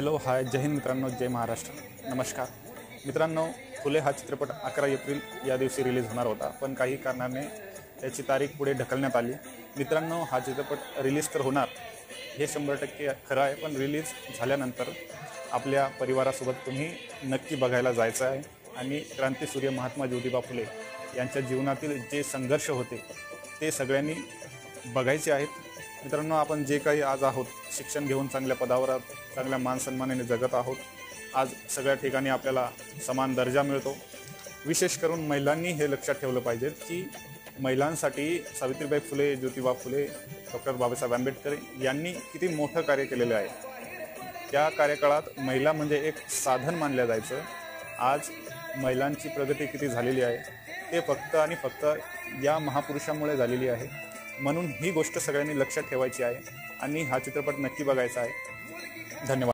Hello hi जय हिंद मित्रांनो, जय महाराष्ट्र. नमस्कार मित्रांनो, फुले हा चित्रपट 11 एप्रिल या दिवशी रिलीज होणार होता, पण काही कारणाने त्याची तारीख पुढे ढकलण्यात आली. मित्रांनो, हा चित्रपट रिलीज तर होणार हे 100% खरं आहे, पण रिलीज झाल्यानंतर आपल्या परिवारासोबत तुम्ही नक्की बघायला जायचं आहे. आणि क्रांतीसूर्य महात्मा ज्योतिबा फुले यांच्या जीवनातील जे संघर्ष होते ते सगळ्यांनी बघायचे आहेत. मित्रांनो, आपण जे काही आज आहोत, शिक्षण घेऊन चांगल्या पदावर आहोत, चांगल्या मानसन्मानाने जगत आहोत. आज सगळ्या ठिकाणी आपल्याला समान दर्जा मिळतो. विशेष करून महिलांनी हे लक्षात ठेवलं पाहिजे की महिलांसाठी सावित्रीबाई फुले, ज्योतिबा फुले, डॉक्टर बाबासाहेब आंबेडकर यांनी किती मोठं कार्य केलेलं आहे. त्या कार्यकाळात महिला म्हणजे एक साधन मानलं जायचं. आज महिलांची प्रगती किती झालेली आहे ते फक्त आणि फक्त या महापुरुषांमुळे झालेली आहे. म्हणून ही गोष्ट सगळ्यांनी लक्षात ठेवायची आहे आणि हा चित्रपट नक्की बघायचा आहे. धन्यवाद.